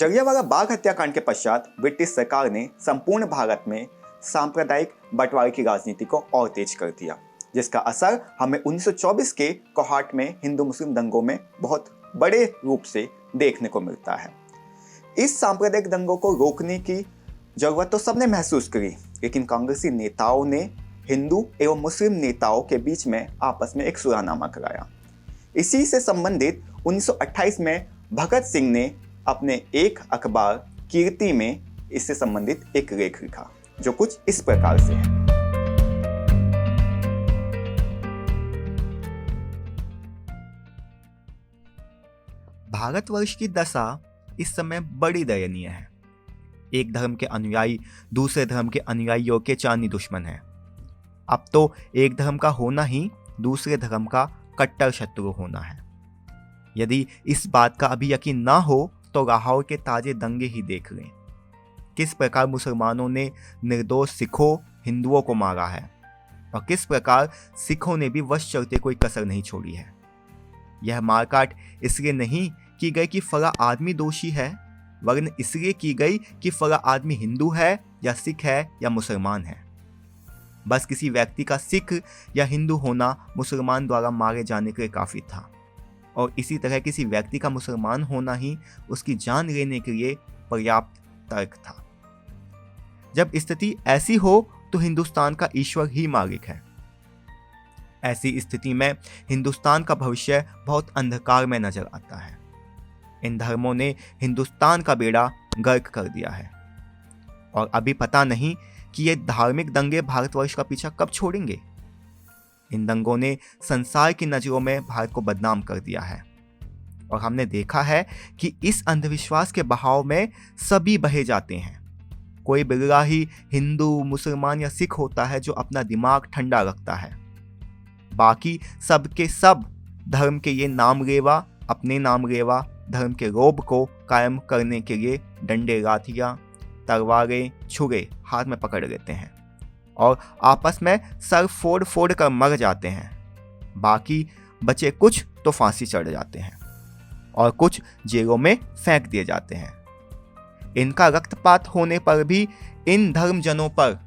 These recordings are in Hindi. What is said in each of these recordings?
जलियांवाला बाग हत्याकांड के पश्चात ब्रिटिश सरकार ने संपूर्ण भारत में सांप्रदायिक बंटवारे की राजनीति को और तेज कर दिया, जिसका असर हमें 1924 के कोहाट में हिंदू मुस्लिम दंगों में बहुत बड़े रूप से देखने को मिलता है। इस सांप्रदायिक दंगों को रोकने की जरूरत तो सबने महसूस करी, लेकिन कांग्रेसी नेताओं ने हिंदू एवं मुस्लिम नेताओं के बीच में आपस में एक सुलहनामा कराया। इसी से संबंधित 1928 में भगत सिंह ने अपने एक अखबार कीर्ति में इससे संबंधित एक लेख लिखा, जो कुछ इस प्रकार से है। भारतवर्ष की दशा इस समय बड़ी दयनीय है। एक धर्म के अनुयायी दूसरे धर्म के अनुयायियों के चांदी दुश्मन हैं। अब तो एक धर्म का होना ही दूसरे धर्म का कट्टर शत्रु होना है। यदि इस बात का अभी यकीन ना हो तो लाहौर के ताजे दंगे ही देख लें। किस प्रकार मुसलमानों ने निर्दोष सिखों हिंदुओं को मारा है और किस प्रकार सिखों ने भी वश चलते कोई कसर नहीं छोड़ी है। यह मारकाट इसलिए नहीं की गई कि फला आदमी दोषी है, वरन इसलिए की गई कि फला आदमी हिंदू है या सिख है या मुसलमान है। बस किसी व्यक्ति का सिख या हिंदू होना मुसलमान द्वारा मारे जाने के लिए काफी था, और इसी तरह किसी व्यक्ति का मुसलमान होना ही उसकी जान लेने के लिए पर्याप्त तर्क था। जब स्थिति ऐसी हो तो हिंदुस्तान का ईश्वर ही मालिक है। ऐसी स्थिति में हिंदुस्तान का भविष्य बहुत अंधकार में नजर आता है। इन धर्मों ने हिंदुस्तान का बेड़ा गर्क कर दिया है, और अभी पता नहीं कि ये धार्मिक दंगे भारतवर्ष का पीछा कब छोड़ेंगे। इन दंगों ने संसार की नजरों में भारत को बदनाम कर दिया है, और हमने देखा है कि इस अंधविश्वास के बहाव में सभी बहे जाते हैं। कोई बिगड़ा ही हिंदू मुसलमान या सिख होता है जो अपना दिमाग ठंडा रखता है। बाकी सबके सब धर्म के ये नामलेवा, अपने नामलेवा धर्म के रोब को कायम करने के लिए डंडे, लाठियां, तलवारें, छुरे हाथ में पकड़ लेते हैं और आपस में सर फोड़ फोड़ कर मर जाते हैं। बाकी बचे कुछ तो फांसी चढ़ जाते हैं और कुछ जेलों में फेंक दिए जाते हैं। इनका रक्तपात होने पर भी इन धर्मजनों पर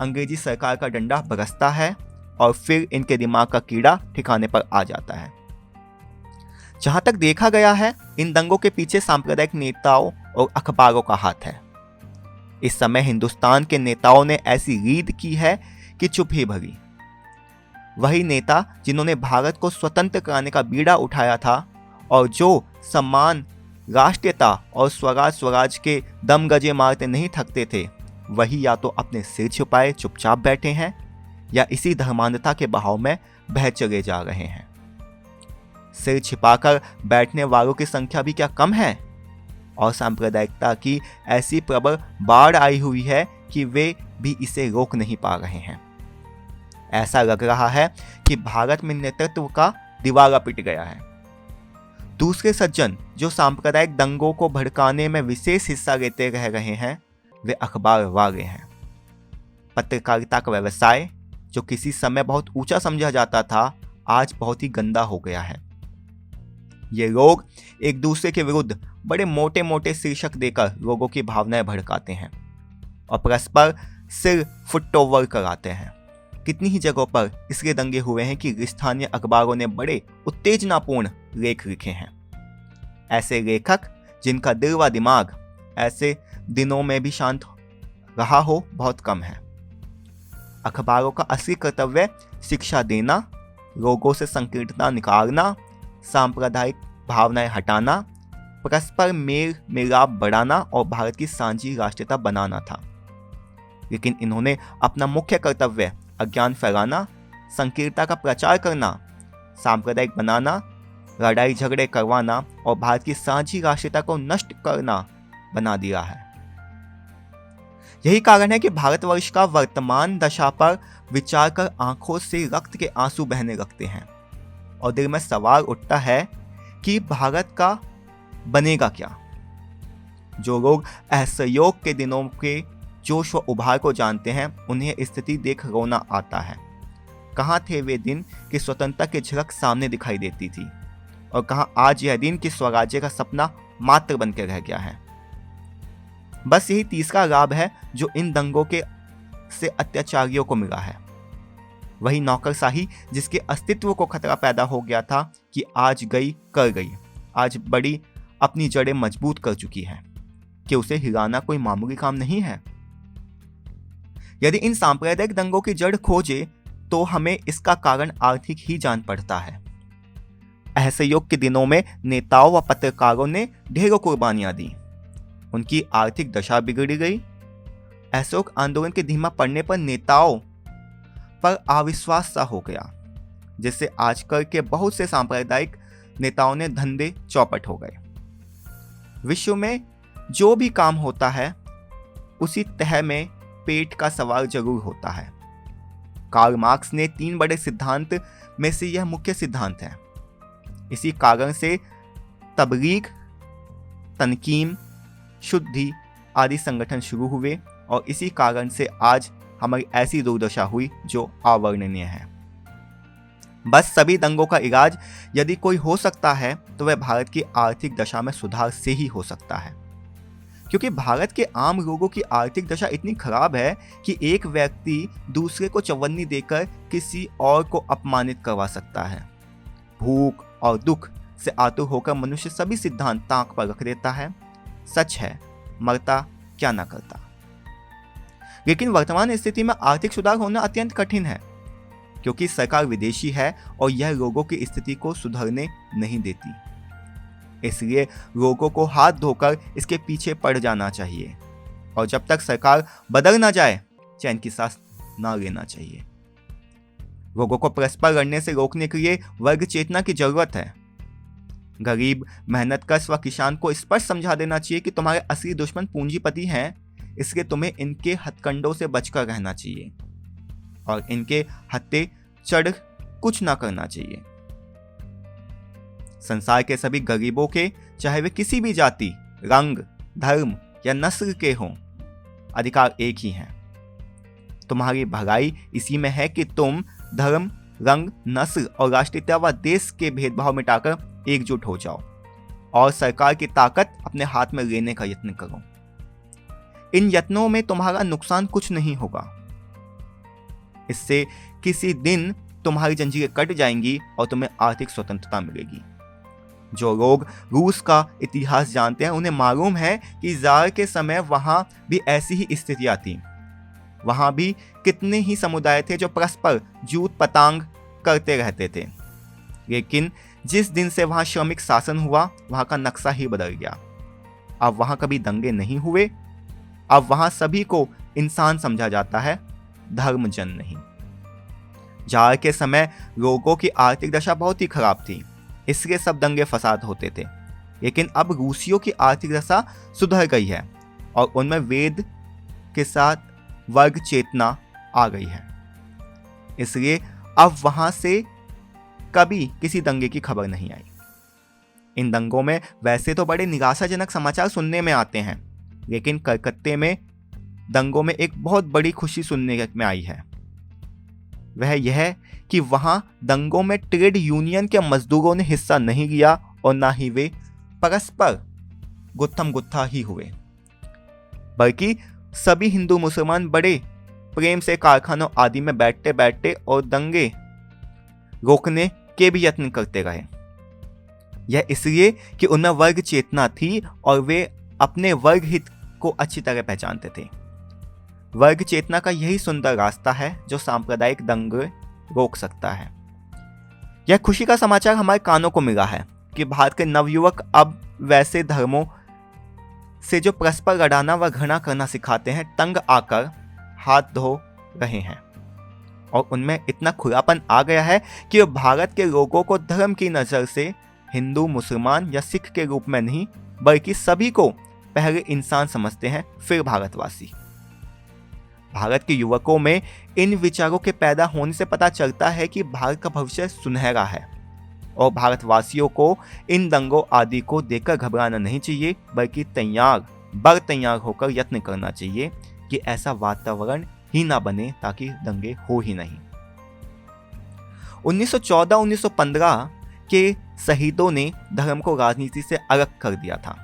अंग्रेजी सरकार का डंडा बरसता है और फिर इनके दिमाग का कीड़ा ठिकाने पर आ जाता है। जहां तक देखा गया है, इन दंगों के पीछे सांप्रदायिक नेताओं और अखबारों का हाथ है। इस समय हिंदुस्तान के नेताओं ने ऐसी रीढ़ की है कि चुप ही भरी। वही नेता जिन्होंने भारत को स्वतंत्र कराने का बीड़ा उठाया था और जो सम्मान, राष्ट्रीयता और स्वराज के दम गजे मारते नहीं थकते थे, वही या तो अपने सिर छुपाए चुपचाप बैठे हैं या इसी धर्मांधता के बहाव में बह चले जा रहे हैं। सिर छिपाकर बैठने वालों की संख्या भी क्या कम है, और सांप्रदायिकता की ऐसी प्रबल बाढ़ आई हुई है कि वे भी इसे रोक नहीं पा रहे हैं। ऐसा लग रहा है कि भारत में नेतृत्व का दिवाला पिट गया है। दूसरे सज्जन जो सांप्रदायिक दंगों को भड़काने में विशेष हिस्सा लेते रह रहे हैं, वे अखबार वाले हैं। पत्रकारिता का व्यवसाय जो किसी समय बहुत ऊंचा समझा जाता था, आज बहुत ही गंदा हो गया है। ये लोग एक दूसरे के विरुद्ध बड़े मोटे मोटे शीर्षक देकर लोगों की भावनाएं भड़काते हैं और परस्पर सिर फुटओवर कराते हैं। कितनी ही जगहों पर इसलिए दंगे हुए हैं कि स्थानीय अखबारों ने बड़े उत्तेजनापूर्ण लेख लिखे हैं। ऐसे लेखक जिनका दिल व दिमाग ऐसे दिनों में भी शांत रहा हो बहुत कम है। अखबारों का असली कर्तव्य शिक्षा देना, लोगों से संकीर्णता निकालना, सांप्रदायिक भावनाएं हटाना, परस्पर मेल मिलाप बढ़ाना और भारत की सांझी राष्ट्रीयता बनाना था। लेकिन इन्होंने अपना मुख्य कर्तव्य अज्ञान फैलाना, संकीर्णता का प्रचार करना, सांप्रदायिक बनाना, लड़ाई झगड़े करवाना और भारत की सांझी राष्ट्रीयता को नष्ट करना बना दिया है। यही कारण है कि भारतवर्ष का वर्तमान दशा पर विचार कर आंखों से रक्त के आंसू बहने लगते हैं और दिल में सवाल उठता है कि भारत का बनेगा क्या। जो लोग असहयोग के दिनों के जोश व उभार को जानते हैं, उन्हें स्थिति देख रोना आता है। कहाँ थे वे दिन कि स्वतंत्रता की झलक सामने दिखाई देती थी, और कहाँ आज यह दिन कि स्वराज्य का सपना मात्र बनकर रह गया है। बस यही तीसरा लाभ है जो इन दंगों के से अत्याचारियों को मिला है। वही नौकरशाही जिसके अस्तित्व को खतरा पैदा हो गया था कि आज गई कर गई, आज बड़ी अपनी जड़ें मजबूत कर चुकी है कि उसे हिलाना कोई मामूली काम नहीं है। यदि इन सांप्रदायिक दंगों की जड़ खोजे तो हमें इसका कारण आर्थिक ही जान पड़ता है। असहयोग के दिनों में नेताओं व पत्रकारों ने ढेरों कुर्बानियां दी, उनकी आर्थिक दशा बिगड़ी गई। असहयोग आंदोलन के धीमा पड़ने पर नेताओं पर अविश्वास सा हो गया, जिससे आजकल के बहुत से सांप्रदायिक नेताओं ने धंधे चौपट हो गए। विश्व में जो भी काम होता है उसी तह में पेट का सवाल जरूर होता है। कार्ल मार्क्स ने 3 बड़े सिद्धांत में से यह मुख्य सिद्धांत है। इसी कारण से तबलीग, तनकीम, शुद्धि आदि संगठन शुरू हुए और इसी कारण से आज हमारी ऐसी दुर्दशा हुई जो अवर्णनीय है। बस सभी दंगों का इलाज यदि कोई हो सकता है तो वह भारत की आर्थिक दशा में सुधार से ही हो सकता है, क्योंकि भारत के आम लोगों की आर्थिक दशा इतनी खराब है कि एक व्यक्ति दूसरे को चवन्नी देकर किसी और को अपमानित करवा सकता है। भूख और दुख से आतुर होकर मनुष्य सभी सिद्धांत ताक पर रख देता है। सच है, मरता क्या ना करता। लेकिन वर्तमान स्थिति में आर्थिक सुधार होना अत्यंत कठिन है, क्योंकि सरकार विदेशी है और यह लोगों की स्थिति को सुधरने नहीं देती। इसलिए लोगों को हाथ धोकर इसके पीछे पड़ जाना चाहिए और जब तक सरकार बदल ना जाए चैन की सांस ना लेना चाहिए। लोगों को परस्पर लड़ने से रोकने के लिए वर्ग चेतना की जरूरत है। गरीब, मेहनतकश व किसान को स्पष्ट समझा देना चाहिए कि तुम्हारे असली दुश्मन पूंजीपति हैं, इसलिए तुम्हें इनके हथकंडों से बचकर रहना चाहिए और इनके हत्थे चढ़ कुछ ना करना चाहिए। संसार के सभी गरीबों के, चाहे वे किसी भी जाति, रंग, धर्म या नस्ल के हों, अधिकार एक ही हैं। तुम्हारी भलाई इसी में है कि तुम धर्म, रंग, नस्ल और राष्ट्रीयता व देश के भेदभाव मिटाकर एकजुट हो जाओ और सरकार की ताकत अपने हाथ में लेने का यत्न करो। इन यत्नों में तुम्हारा नुकसान कुछ नहीं होगा। इससे किसी दिन तुम्हारी जंजीरें कट जाएंगी और तुम्हें आर्थिक स्वतंत्रता मिलेगी। जो लोग रूस का इतिहास जानते हैं उन्हें मालूम है कि जार के समय वहां भी ऐसी ही स्थितियां थी। वहां भी कितने ही समुदाय थे जो परस्पर जूत पतांग करते रहते थे, लेकिन जिस दिन से वहां श्रमिक शासन हुआ वहां का नक्शा ही बदल गया। अब वहां कभी दंगे नहीं हुए। अब वहां सभी को इंसान समझा जाता है, धर्मजन नहीं। जार के समय लोगों की आर्थिक दशा बहुत ही खराब थी, इसलिए सब दंगे फसाद होते थे। लेकिन अब रूसियों की आर्थिक दशा सुधर गई है और उनमें वेद के साथ वर्ग चेतना आ गई है, इसलिए अब वहां से कभी किसी दंगे की खबर नहीं आई। इन दंगों में वैसे तो बड़े निराशाजनक समाचार सुनने में आते हैं, लेकिन कलकत्ते में दंगों में एक बहुत बड़ी खुशी सुनने में आई है। वह यह कि वहां दंगों में ट्रेड यूनियन के मजदूरों ने हिस्सा नहीं लिया और ना ही वे परस्पर गुत्थम गुत्था ही हुए, बल्कि सभी हिंदू मुसलमान बड़े प्रेम से कारखानों आदि में बैठते बैठते और दंगे रोकने के भी यत्न करते रहे। यह इसलिए कि उनमें वर्ग चेतना थी और वे अपने वर्ग हित को अच्छी तरह पहचानते थे। वर्ग चेतना का यही सुंदर रास्ता है जो सांप्रदायिक दंगे रोक सकता है। यह खुशी का समाचार हमारे कानों को मिला है कि भारत के नवयुवक अब वैसे धर्मों से जो परस्पर लड़ाना व घृणा करना सिखाते हैं तंग आकर हाथ धो रहे हैं और उनमें इतना खुलापन आ गया है कि वे भारत के लोगों को धर्म की नज़र से हिंदू, मुसलमान या सिख के रूप में नहीं बल्कि सभी को पहले इंसान समझते हैं, फिर भारतवासी। भारत के युवकों में इन विचारों के पैदा होने से पता चलता है कि भारत का भविष्य सुनहरा है और भारतवासियों को इन दंगों आदि को देखकर घबराना नहीं चाहिए, बल्कि तैयार होकर यत्न करना चाहिए कि ऐसा वातावरण ही ना बने ताकि दंगे हो ही नहीं। 1914-1915 के शहीदों ने धर्म को राजनीति से अलग कर दिया था।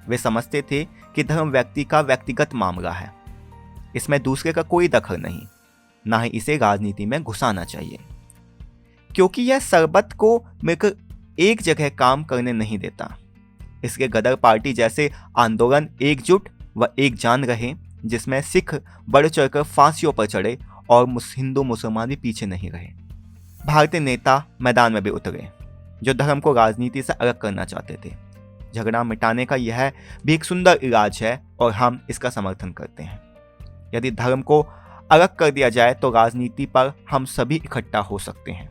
वे समझते थे कि धर्म व्यक्ति का व्यक्तिगत मामला है, इसमें दूसरे का कोई दखल नहीं, ना ही इसे राजनीति में घुसाना चाहिए, क्योंकि यह सरबत को मिलकर एक जगह काम करने नहीं देता। इसलिए गदर पार्टी जैसे आंदोलन एकजुट व एक जान रहे, जिसमें सिख बढ़ चढ़कर फांसियों पर चढ़े और हिंदू मुसलमान भी पीछे नहीं रहे। भारतीय नेता मैदान में भी उतरे जो धर्म को राजनीति से अलग करना चाहते थे। झगड़ा मिटाने का यह भी एक सुंदर इलाज है और हम इसका समर्थन करते हैं। यदि धर्म को अलग कर दिया जाए तो राजनीति पर हम सभी इकट्ठा हो सकते हैं।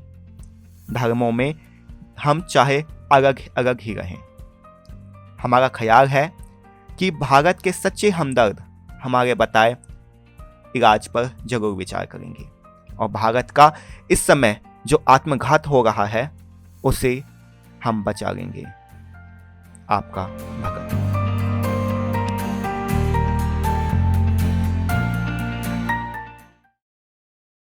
धर्मों में हम चाहे अलग अलग ही रहें। हमारा ख्याल है कि भारत के सच्चे हमदर्द हमारे बताए इलाज पर जरूर विचार करेंगे और भारत का इस समय जो आत्मघात हो रहा है उसे हम बचा लेंगे। आपका भगत।